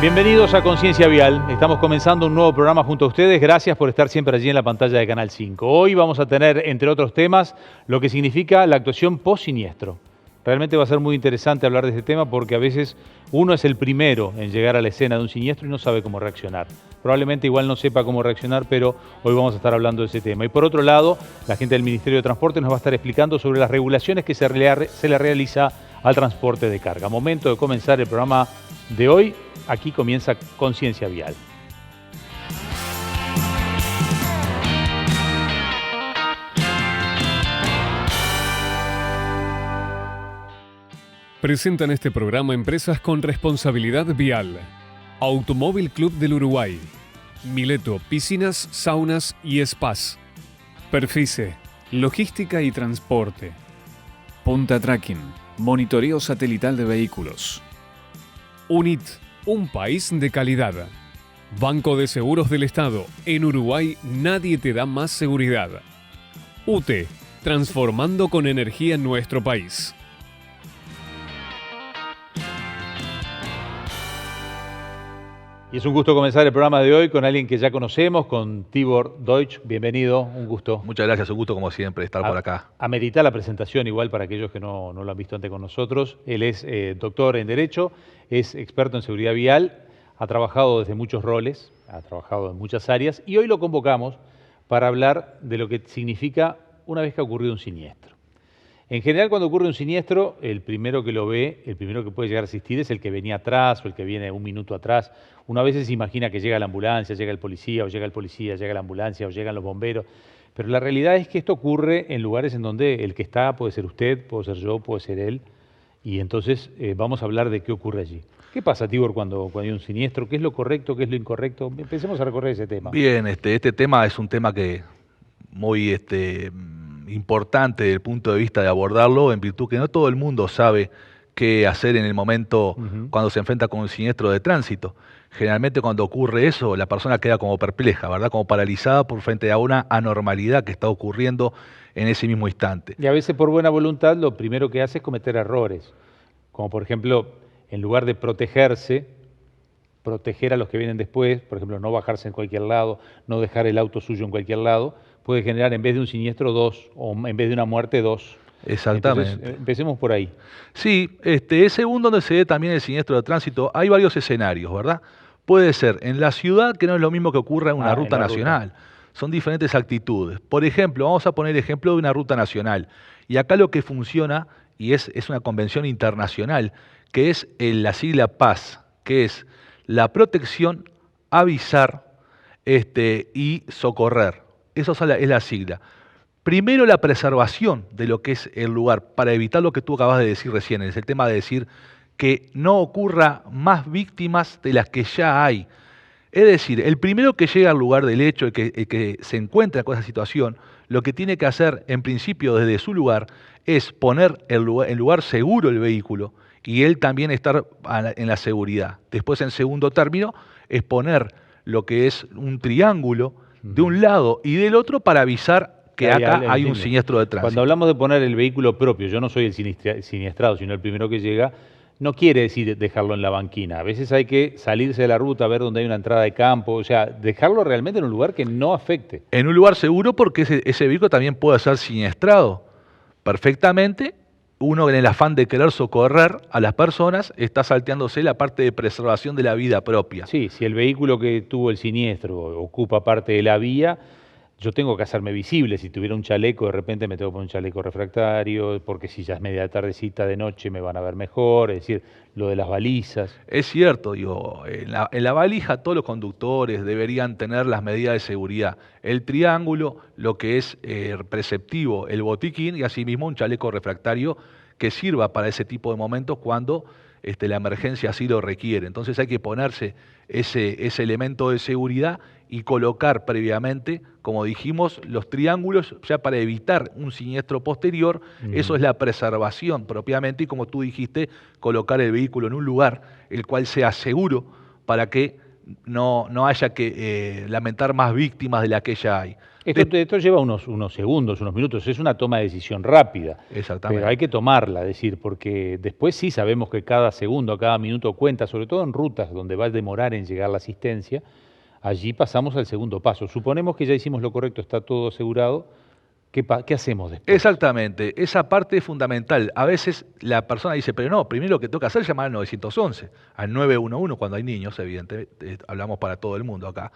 Bienvenidos a Conciencia Vial. Estamos comenzando un nuevo programa junto a ustedes. Gracias por estar siempre allí en la pantalla de Canal 5. Hoy vamos a tener, entre otros temas, lo que significa la actuación post-siniestro. Realmente va a ser muy interesante hablar de este tema porque a veces uno es el primero en llegar a la escena de un siniestro y no sabe cómo reaccionar. Probablemente igual no sepa cómo reaccionar, pero hoy vamos a estar hablando de ese tema. Y por otro lado, la gente del Ministerio de Transporte nos va a estar explicando sobre las regulaciones que se le realiza al transporte de carga. Momento de comenzar el programa de hoy. Aquí comienza Conciencia Vial. Presentan este programa empresas con responsabilidad vial. Automóvil Club del Uruguay. Mileto, piscinas, saunas y spas. Perfice, logística y transporte. Punta Tracking, monitoreo satelital de vehículos. UNIT, un país de calidad. Banco de Seguros del Estado. En Uruguay nadie te da más seguridad. UTE, transformando con energía nuestro país. Y es un gusto comenzar el programa de hoy con alguien que ya conocemos, con Tibor Deutsch. Bienvenido, un gusto. Muchas gracias, un gusto como siempre estar por acá. Amerita la presentación igual para aquellos que no lo han visto antes con nosotros. Él es doctor en Derecho, es experto en seguridad vial, ha trabajado desde muchos roles, ha trabajado en muchas áreas y hoy lo convocamos para hablar de lo que significa una vez que ha ocurrido un siniestro. En general, cuando ocurre un siniestro, el primero que lo ve, el primero que puede llegar a asistir es el que venía atrás o el que viene un minuto atrás. Una vez se imagina que llega la ambulancia, llega el policía, o llega el policía, llega la ambulancia, o llegan los bomberos. Pero la realidad es que esto ocurre en lugares en donde el que está puede ser usted, puede ser yo, puede ser él. Y entonces vamos a hablar de qué ocurre allí. ¿Qué pasa, Tibor, cuando hay un siniestro? ¿Qué es lo correcto, qué es lo incorrecto? Empecemos a recorrer ese tema. Bien, este tema es un tema que muy importante desde el punto de vista de abordarlo, en virtud que no todo el mundo sabe qué hacer en el momento cuando se enfrenta con un siniestro de tránsito. Generalmente cuando ocurre eso, la persona queda como perpleja, ¿verdad? Como paralizada por frente a una anormalidad que está ocurriendo en ese mismo instante. Y a veces por buena voluntad lo primero que hace es cometer errores, como por ejemplo, en lugar de protegerse, proteger a los que vienen después, por ejemplo, no bajarse en cualquier lado, no dejar el auto suyo en cualquier lado, puede generar en vez de un siniestro dos, o en vez de una muerte dos. Exactamente. Entonces, empecemos por ahí. Sí, según donde se ve también el siniestro de tránsito, hay varios escenarios, ¿verdad? Puede ser en la ciudad, que no es lo mismo que ocurra en una ruta nacional. Son diferentes actitudes. Por ejemplo, vamos a poner el ejemplo de una ruta nacional. Y acá lo que funciona, y es una convención internacional, que es la sigla PAS, que es la protección, avisar y socorrer. Eso es la sigla. Primero, la preservación de lo que es el lugar, para evitar lo que tú acabas de decir recién, es el tema de decir que no ocurra más víctimas de las que ya hay. Es decir, el primero que llega al lugar del hecho, el que se encuentra con esa situación, lo que tiene que hacer en principio desde su lugar es poner en lugar seguro el vehículo y él también estar en la seguridad. Después, en segundo término, es poner lo que es un triángulo de un lado y del otro para avisar que acá hay un siniestro de tránsito. Cuando hablamos de poner el vehículo propio, yo no soy el siniestrado, sino el primero que llega, no quiere decir dejarlo en la banquina. A veces hay que salirse de la ruta, ver dónde hay una entrada de campo, o sea, dejarlo realmente en un lugar que no afecte. En un lugar seguro, porque ese vehículo también puede ser siniestrado perfectamente. Uno, en el afán de querer socorrer a las personas, está salteándose la parte de preservación de la vida propia. Sí, si el vehículo que tuvo el siniestro ocupa parte de la vía, yo tengo que hacerme visible. Si tuviera un chaleco, de repente me tengo que poner un chaleco refractario, porque si ya es media tardecita de noche me van a ver mejor, es decir, lo de las balizas. Es cierto, digo, en la valija todos los conductores deberían tener las medidas de seguridad. El triángulo, lo que es preceptivo, el botiquín y asimismo un chaleco refractario que sirva para ese tipo de momentos cuando la emergencia así lo requiere. Entonces hay que ponerse ese elemento de seguridad y colocar previamente, como dijimos, los triángulos ya para evitar un siniestro posterior. Eso es la preservación propiamente y, como tú dijiste, colocar el vehículo en un lugar el cual sea seguro para que no haya que lamentar más víctimas de las que ya hay. Esto lleva unos segundos, unos minutos, es una toma de decisión rápida. Exactamente. Pero hay que tomarla, porque después sí sabemos que cada segundo, cada minuto cuenta, sobre todo en rutas donde va a demorar en llegar la asistencia, allí pasamos al segundo paso. Suponemos que ya hicimos lo correcto, está todo asegurado. ¿Qué hacemos después? Exactamente, esa parte es fundamental. A veces la persona dice, pero no, primero lo que toca hacer es llamar al 911, al 911 cuando hay niños, evidentemente, hablamos para todo el mundo acá.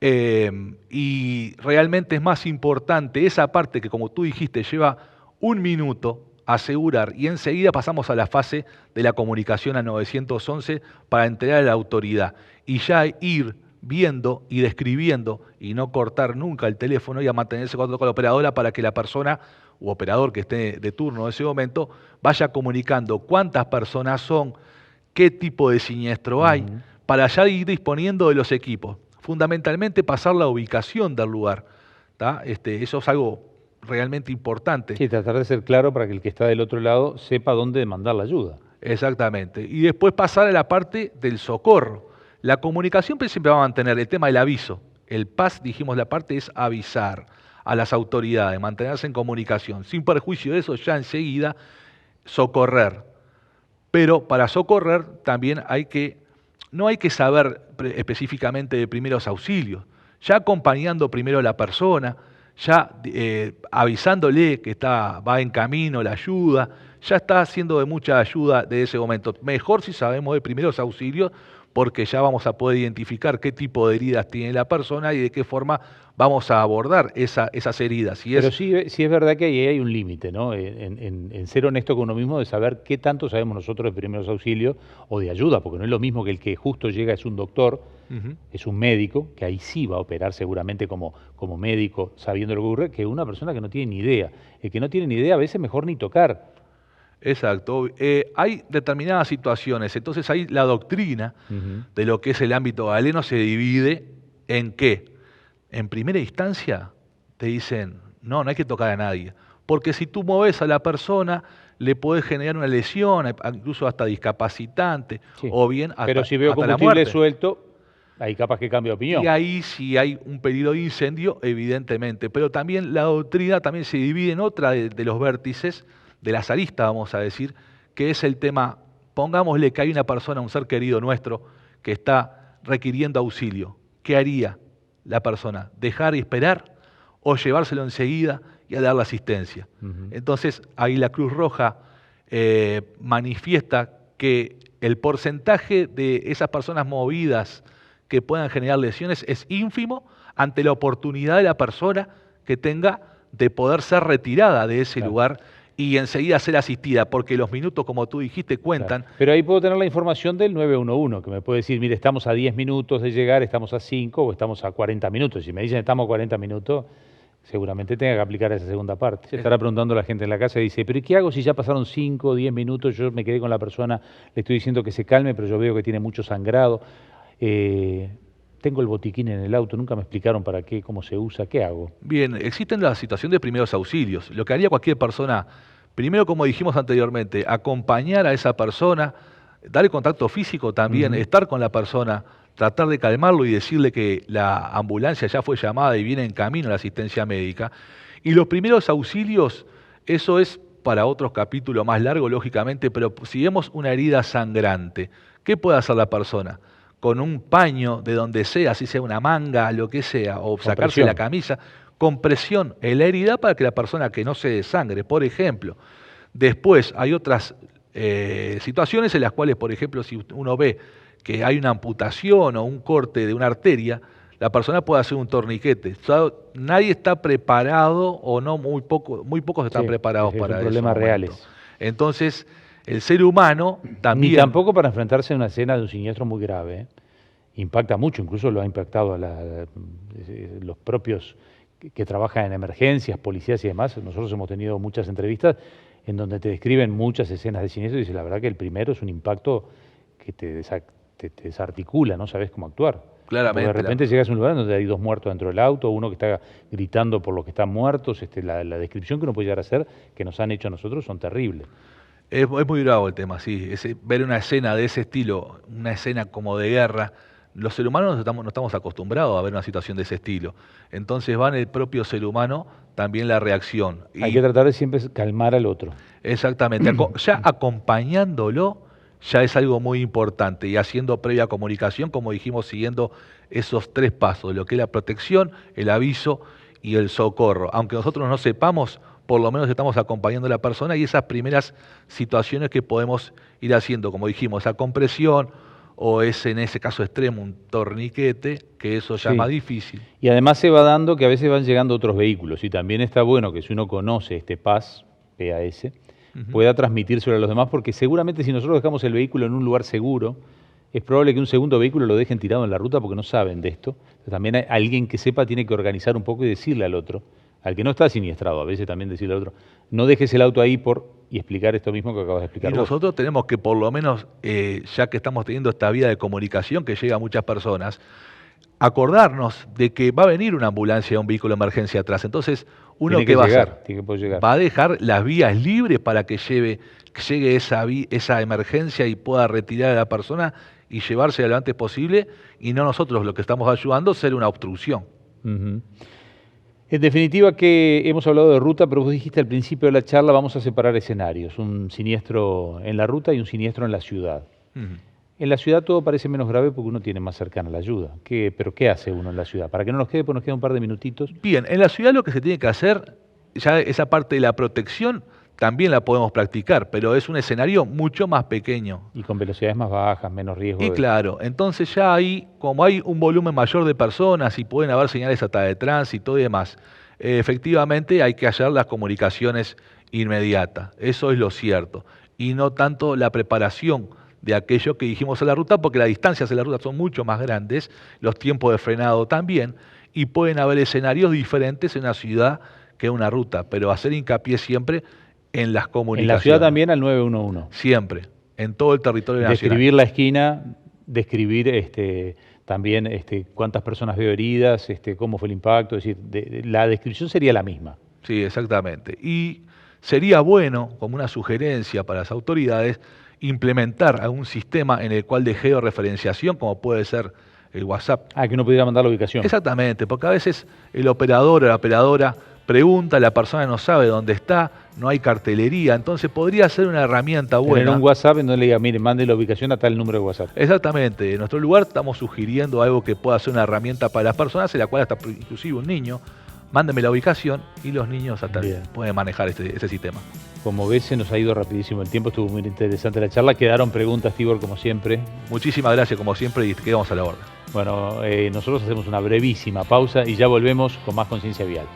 Y realmente es más importante esa parte que, como tú dijiste, lleva un minuto asegurar y enseguida pasamos a la fase de la comunicación al 911 para entregar a la autoridad y ya ir viendo y describiendo y no cortar nunca el teléfono y a mantenerse con la operadora para que la persona u operador que esté de turno en ese momento vaya comunicando cuántas personas son, qué tipo de siniestro hay, para ya ir disponiendo de los equipos. Fundamentalmente pasar la ubicación del lugar. Eso es algo realmente importante. Sí, tratar de ser claro para que el que está del otro lado sepa dónde demandar la ayuda. Exactamente. Y después pasar a la parte del socorro. La comunicación siempre va a mantener el tema del aviso. El PAS, dijimos, la parte es avisar a las autoridades, mantenerse en comunicación. Sin perjuicio de eso, ya enseguida socorrer. Pero para socorrer también no hay que saber específicamente de primeros auxilios. Ya acompañando primero a la persona, ya avisándole que va en camino la ayuda, ya está haciendo de mucha ayuda de ese momento. Mejor si sabemos de primeros auxilios, porque ya vamos a poder identificar qué tipo de heridas tiene la persona y de qué forma vamos a abordar esas heridas. Pero sí es verdad que ahí hay un límite, ¿no? En ser honesto con uno mismo, de saber qué tanto sabemos nosotros de primeros auxilios o de ayuda, porque no es lo mismo que el que justo llega es un doctor, es un médico, que ahí sí va a operar seguramente como médico, sabiendo lo que ocurre, que una persona que no tiene ni idea. El que no tiene ni idea a veces mejor ni tocar. Exacto. Hay determinadas situaciones, entonces ahí la doctrina de lo que es el ámbito galeno se divide en que, en primera instancia, te dicen, no hay que tocar a nadie, porque si tú mueves a la persona, le podés generar una lesión, incluso hasta discapacitante, Sí. o bien hasta, pero si veo hasta la combustible muerte. suelto, ahí capaz que cambio de opinión. Y ahí sí hay un peligro de incendio, evidentemente, pero también la doctrina también se divide en otra de los vértices, de las aristas, vamos a decir, que es el tema, pongámosle que hay una persona, un ser querido nuestro, que está requiriendo auxilio. ¿Qué haría la persona? ¿Dejar y esperar o llevárselo enseguida y a dar la asistencia? Entonces, ahí la Cruz Roja manifiesta que el porcentaje de esas personas movidas que puedan generar lesiones es ínfimo ante la oportunidad de la persona que tenga de poder ser retirada de ese lugar y enseguida ser asistida, porque los minutos, como tú dijiste, cuentan. Claro. Pero ahí puedo tener la información del 911, que me puede decir, mire, estamos a 10 minutos de llegar, estamos a 5 o estamos a 40 minutos. Si me dicen estamos a 40 minutos, seguramente tenga que aplicar esa segunda parte. Se estará preguntando la gente en la casa y dice, pero ¿y qué hago si ya pasaron 5 o 10 minutos? Yo me quedé con la persona, le estoy diciendo que se calme, pero yo veo que tiene mucho sangrado. Tengo el botiquín en el auto, nunca me explicaron para qué, cómo se usa, ¿qué hago? Bien, existen la situación de primeros auxilios. Lo que haría cualquier persona, primero, como dijimos anteriormente, acompañar a esa persona, darle contacto físico también, estar con la persona, tratar de calmarlo y decirle que la ambulancia ya fue llamada y viene en camino a la asistencia médica. Y los primeros auxilios, eso es para otros capítulos más largos, lógicamente, pero si vemos una herida sangrante, ¿qué puede hacer la persona? Con un paño de donde sea, si sea una manga, lo que sea, o sacarse la camisa, con presión en la herida para que la persona que no se desangre, por ejemplo. Después hay otras situaciones en las cuales, por ejemplo, si uno ve que hay una amputación o un corte de una arteria, la persona puede hacer un torniquete. O sea, nadie está preparado, o no, muy pocos están preparados para eso. Problemas reales. Entonces, el ser humano también... Ni tampoco para enfrentarse a una escena de un siniestro muy grave. Impacta mucho, incluso lo ha impactado a los propios que trabajan en emergencias, policías y demás. Nosotros hemos tenido muchas entrevistas en donde te describen muchas escenas de siniestro y dice, la verdad que el primero es un impacto que te desarticula, no sabes cómo actuar. Claramente. Porque de repente llegas a un lugar donde hay 2 muertos dentro del auto, uno que está gritando por los que están muertos. La descripción que uno puede llegar a hacer, que nos han hecho a nosotros, son terribles. Es muy bravo el tema, sí. Ver una escena de ese estilo, una escena como de guerra, Los seres humanos no estamos acostumbrados a ver una situación de ese estilo. Entonces va en el propio ser humano también la reacción. Hay que tratar de siempre calmar al otro. Exactamente. Ya acompañándolo ya es algo muy importante y haciendo previa comunicación, como dijimos, siguiendo esos 3 pasos, lo que es la protección, el aviso y el socorro. Aunque nosotros no sepamos, por lo menos estamos acompañando a la persona y esas primeras situaciones que podemos ir haciendo, como dijimos, esa compresión o es en ese caso extremo un torniquete, que eso ya es más difícil. Y además se va dando que a veces van llegando otros vehículos y también está bueno que si uno conoce este PAS, pueda transmitírselo a los demás, porque seguramente si nosotros dejamos el vehículo en un lugar seguro, es probable que un segundo vehículo lo dejen tirado en la ruta porque no saben de esto. Entonces, también hay alguien que sepa tiene que organizar un poco y decirle al otro, al que no está siniestrado, a veces también decirle al otro, no dejes el auto ahí y explicar esto mismo que acabas de explicar Y vos. nosotros tenemos que por lo menos, ya que estamos teniendo esta vía de comunicación que llega a muchas personas, acordarnos de que va a venir una ambulancia o un vehículo de emergencia atrás. Entonces, uno Tiene que que va a llegar, hacer, tiene que poder llegar. va a dejar las vías libres para que llegue esa emergencia y pueda retirar a la persona y llevarse lo antes posible, y no nosotros lo que estamos ayudando a ser una obstrucción. Ujú. En definitiva, que hemos hablado de ruta, pero vos dijiste al principio de la charla, vamos a separar escenarios, un siniestro en la ruta y un siniestro en la ciudad. Ujú. En la ciudad todo parece menos grave porque uno tiene más cercana la ayuda. ¿Pero qué hace uno en la ciudad? Para que no nos quede, pues nos queda un par de minutitos. Bien, en la ciudad lo que se tiene que hacer, ya esa parte de la protección también la podemos practicar, pero es un escenario mucho más pequeño. Y con velocidades más bajas, menos riesgo. Y claro, entonces ya ahí, como hay un volumen mayor de personas y pueden haber señales hasta de tránsito y demás, efectivamente hay que hallar las comunicaciones inmediatas, eso es lo cierto, y no tanto la preparación de aquello que dijimos en la ruta, porque las distancias en la ruta son mucho más grandes, los tiempos de frenado también, y pueden haber escenarios diferentes en una ciudad que en una ruta, pero hacer hincapié siempre en las comunicaciones. En la ciudad también al 911. Siempre, en todo el territorio nacional. Describir la esquina, describir también cuántas personas veo heridas, cómo fue el impacto, es decir, la descripción sería la misma. Sí, exactamente. Y sería bueno, como una sugerencia para las autoridades, implementar algún sistema en el cual de georreferenciación, como puede ser el WhatsApp. Que uno pudiera mandar la ubicación. Exactamente, porque a veces el operador o la operadora pregunta, la persona no sabe dónde está, no hay cartelería, entonces podría ser una herramienta buena. Tener un WhatsApp en donde le diga, mire, mande la ubicación a tal número de WhatsApp. Exactamente, en nuestro lugar estamos sugiriendo algo que pueda ser una herramienta para las personas, en la cual hasta inclusive un niño, mándeme la ubicación y los niños hasta pueden manejar ese sistema. Como ves, se nos ha ido rapidísimo el tiempo, estuvo muy interesante la charla, quedaron preguntas, Tibor, como siempre. Muchísimas gracias, como siempre, y quedamos a la orden. Bueno, nosotros hacemos una brevísima pausa y ya volvemos con más Conciencia Vial.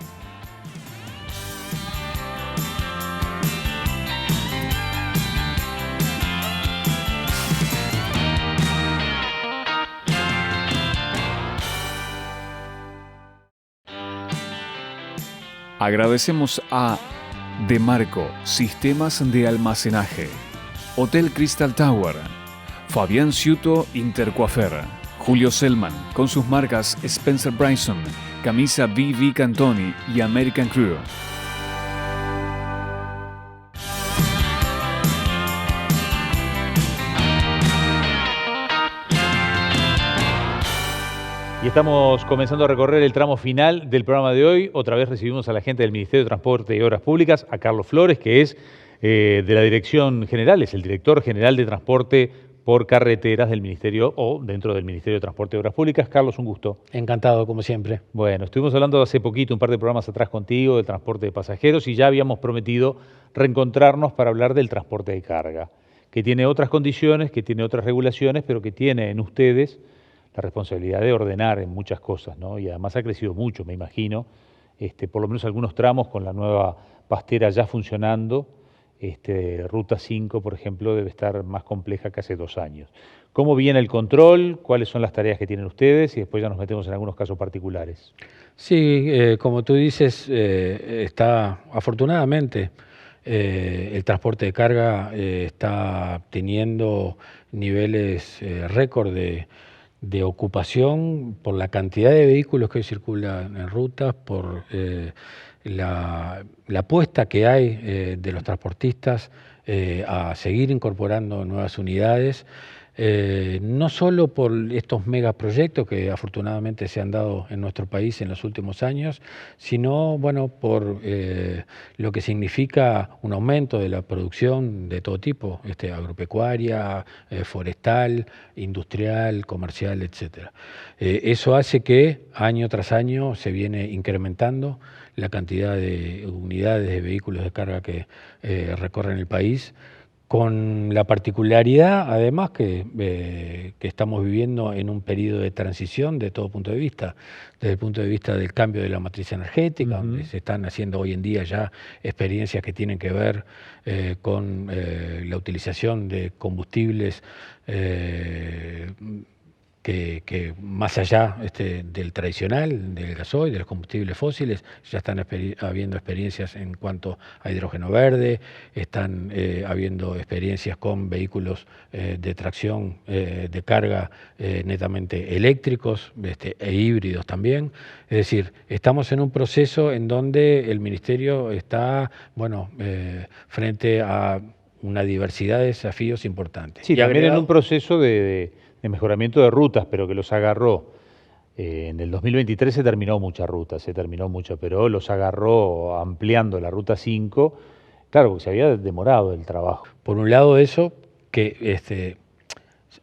Agradecemos a Demarco Sistemas de Almacenaje, Hotel Crystal Tower, Fabián Ciuto Intercoafer, Julio Selman con sus marcas Spencer Bryson, Camisa BV Cantoni y American Crew. Y estamos comenzando a recorrer el tramo final del programa de hoy. Otra vez recibimos a la gente del Ministerio de Transporte y Obras Públicas, a Carlos Flores, que es de la Dirección General, es el Director General de Transporte por Carreteras del Ministerio o dentro del Ministerio de Transporte y Obras Públicas. Carlos, un gusto. Encantado, como siempre. Bueno, estuvimos hablando hace poquito, un par de programas atrás contigo, del transporte de pasajeros y ya habíamos prometido reencontrarnos para hablar del transporte de carga, que tiene otras condiciones, que tiene otras regulaciones, pero que tiene en ustedes la responsabilidad de ordenar en muchas cosas, ¿no? Y además ha crecido mucho, me imagino, por lo menos algunos tramos con la nueva pastera ya funcionando. Ruta 5, por ejemplo, debe estar más compleja que hace 2 años. ¿Cómo viene el control? ¿Cuáles son las tareas que tienen ustedes? Y después ya nos metemos en algunos casos particulares. Sí, como tú dices, está afortunadamente el transporte de carga está teniendo niveles récord de ocupación por la cantidad de vehículos que hoy circulan en rutas, por la apuesta que hay de los transportistas a seguir incorporando nuevas unidades. no solo por estos megaproyectos que afortunadamente se han dado en nuestro país en los últimos años, sino bueno, por lo que significa un aumento de la producción de todo tipo, agropecuaria, forestal, industrial, comercial, etc. Eso hace que año tras año se viene incrementando la cantidad de unidades de vehículos de carga que recorren el país, con la particularidad, además, que estamos viviendo en un periodo de transición de todo punto de vista, desde el punto de vista del cambio de la matriz energética, donde se están haciendo hoy en día ya experiencias que tienen que ver con la utilización de combustibles que más allá del tradicional, del gasoil, de los combustibles fósiles, ya están habiendo experiencias en cuanto a hidrógeno verde, están habiendo experiencias con vehículos de tracción de carga netamente eléctricos e híbridos también. Es decir, estamos en un proceso en donde el Ministerio está frente a una diversidad de desafíos importantes. Sí, y también en un proceso de mejoramiento de rutas, pero que los agarró. En el 2023 se terminó mucho, pero los agarró ampliando la Ruta 5, claro, porque se había demorado el trabajo. Por un lado eso, que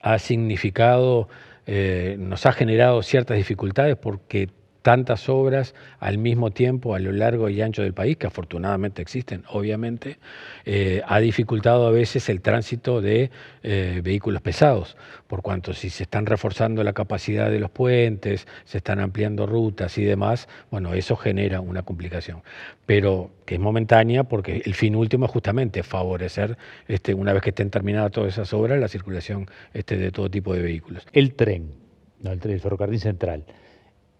ha significado, nos ha generado ciertas dificultades porque tantas obras al mismo tiempo a lo largo y ancho del país, que afortunadamente existen, obviamente, ha dificultado a veces el tránsito de vehículos pesados, por cuanto si se están reforzando la capacidad de los puentes, se están ampliando rutas y demás, bueno, eso genera una complicación, pero que es momentánea porque el fin último es justamente favorecer, una vez que estén terminadas todas esas obras, la circulación de todo tipo de vehículos. El tren, el ferrocarril central,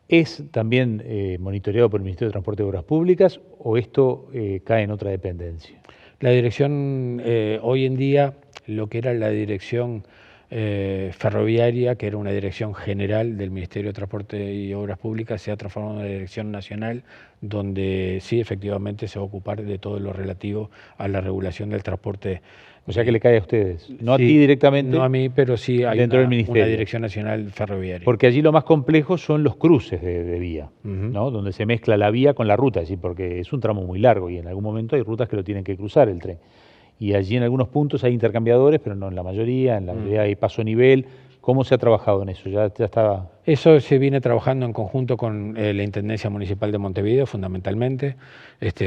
¿es también monitoreado por el Ministerio de Transporte y Obras Públicas o esto cae en otra dependencia? La dirección, hoy en día, lo que era la dirección ferroviaria, que era una dirección general del Ministerio de Transporte y Obras Públicas, se ha transformado en una dirección nacional, donde sí, efectivamente, se va a ocupar de todo lo relativo a la regulación del transporte. O sea que le cae a ustedes, no sí, a ti directamente. No a mí, pero sí hay dentro del Ministerio. Una dirección nacional ferroviaria. Porque allí lo más complejo son los cruces de vía, ¿no? Donde se mezcla la vía con la ruta, es decir, porque es un tramo muy largo y en algún momento hay rutas que lo tienen que cruzar el tren. Y allí en algunos puntos hay intercambiadores, pero no en la mayoría hay paso a nivel. ¿Cómo se ha trabajado en eso? ¿Ya estaba? Eso se viene trabajando en conjunto con la Intendencia Municipal de Montevideo, fundamentalmente,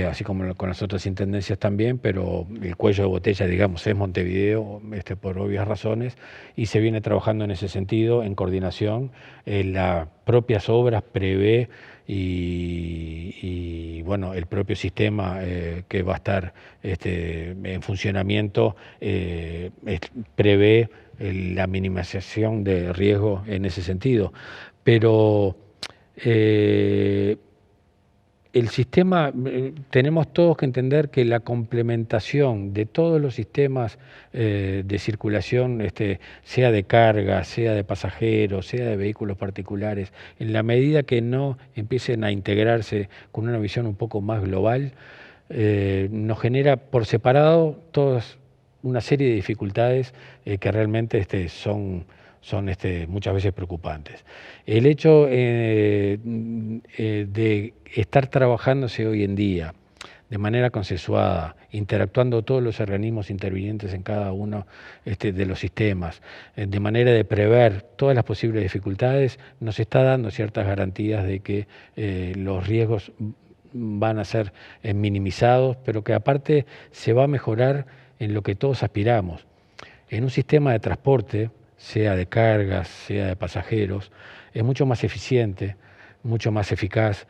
así como con las otras intendencias también, pero el cuello de botella, digamos, es Montevideo, por obvias razones, y se viene trabajando en ese sentido, en coordinación. Las propias obras prevé y bueno, el propio sistema que va a estar en funcionamiento prevé la minimización de riesgo en ese sentido. Pero el sistema, tenemos todos que entender que la complementación de todos los sistemas de circulación, sea de carga, sea de pasajeros, sea de vehículos particulares, en la medida que no empiecen a integrarse con una visión un poco más global, nos genera por separado todas una serie de dificultades que realmente son muchas veces preocupantes. El hecho de estar trabajándose hoy en día de manera consensuada, interactuando todos los organismos intervinientes en cada uno de los sistemas, de manera de prever todas las posibles dificultades, nos está dando ciertas garantías de que los riesgos van a ser minimizados, pero que aparte se va a mejorar en lo que todos aspiramos. En un sistema de transporte, sea de cargas, sea de pasajeros, es mucho más eficiente, mucho más eficaz,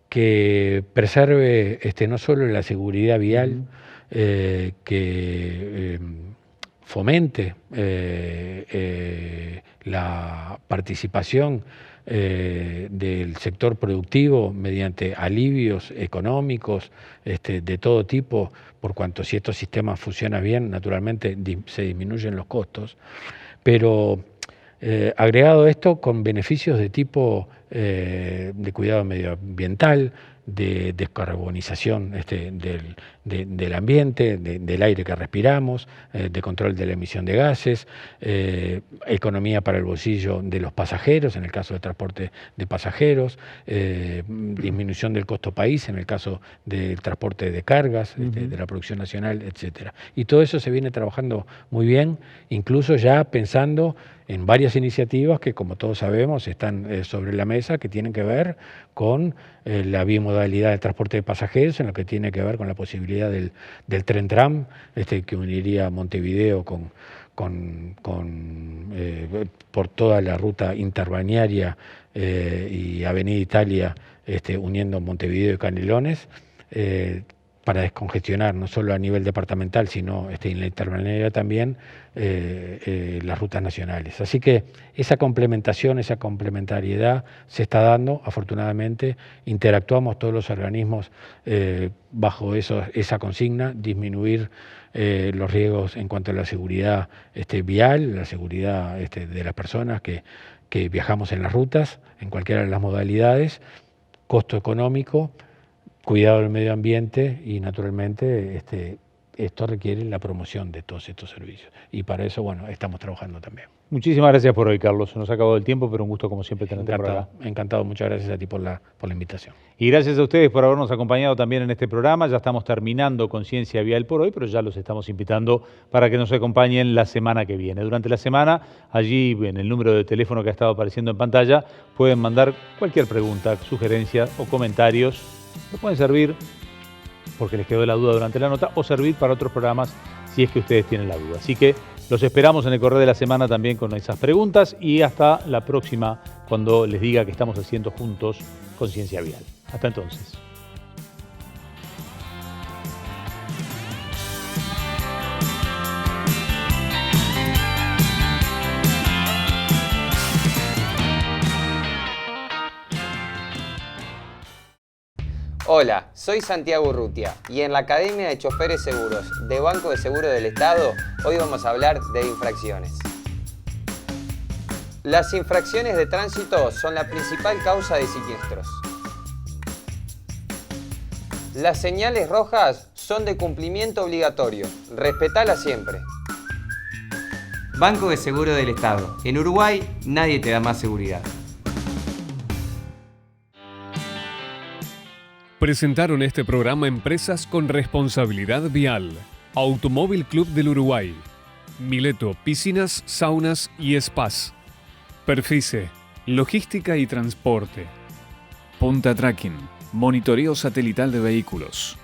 que preserve no solo la seguridad vial, que fomente la participación del sector productivo mediante alivios económicos de todo tipo, por cuanto si estos sistemas funcionan bien, naturalmente se disminuyen los costos, pero agregado esto con beneficios de tipo de cuidado medioambiental, de descarbonización del ambiente, del aire que respiramos, de control de la emisión de gases, economía para el bolsillo de los pasajeros, en el caso del transporte de pasajeros, disminución del costo país, en el caso del transporte de cargas, de la producción nacional, etcétera. Y todo eso se viene trabajando muy bien, incluso ya pensando en varias iniciativas que, como todos sabemos, están sobre la mesa, que tienen que ver con la bimodalidad del transporte de pasajeros, en lo que tiene que ver con la posibilidad del tren-tram, que uniría Montevideo por toda la ruta interbalnearia y Avenida Italia, uniendo Montevideo y Canelones, para descongestionar no solo a nivel departamental, sino en la interbalnearia también, las rutas nacionales. Así que esa complementación, esa complementariedad se está dando, afortunadamente. Interactuamos todos los organismos bajo esa consigna, disminuir los riesgos en cuanto a la seguridad vial, la seguridad de las personas que viajamos en las rutas, en cualquiera de las modalidades, costo económico, cuidado del medio ambiente y, naturalmente, esto requiere la promoción de todos estos servicios. Y para eso, bueno, estamos trabajando también. Muchísimas gracias por hoy, Carlos. Se nos ha acabado el tiempo, pero un gusto, como siempre, tenerte por acá. Encantado. Muchas gracias a ti por la invitación. Y gracias a ustedes por habernos acompañado también en este programa. Ya estamos terminando Conciencia Vial por hoy, pero ya los estamos invitando para que nos acompañen la semana que viene. Durante la semana, allí en el número de teléfono que ha estado apareciendo en pantalla, pueden mandar cualquier pregunta, sugerencia o comentarios. Que pueden servir porque les quedó la duda durante la nota o servir para otros programas si es que ustedes tienen la duda. Así que los esperamos en el correo de la semana también con esas preguntas y hasta la próxima cuando les diga que estamos haciendo juntos Conciencia Vial. Hasta entonces. Hola, soy Santiago Urrutia y en la Academia de Choferes Seguros de Banco de Seguros del Estado hoy vamos a hablar de infracciones. Las infracciones de tránsito son la principal causa de siniestros. Las señales rojas son de cumplimiento obligatorio, respetalas siempre. Banco de Seguros del Estado. En Uruguay nadie te da más seguridad. Presentaron este programa empresas con responsabilidad vial. Automóvil Club del Uruguay. Mileto, piscinas, saunas y spas. Perfice, logística y transporte. Punta Tracking, monitoreo satelital de vehículos.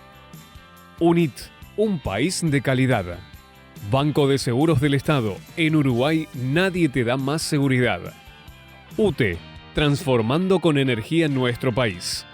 UNIT, un país de calidad. Banco de Seguros del Estado. En Uruguay nadie te da más seguridad. UTE, transformando con energía nuestro país.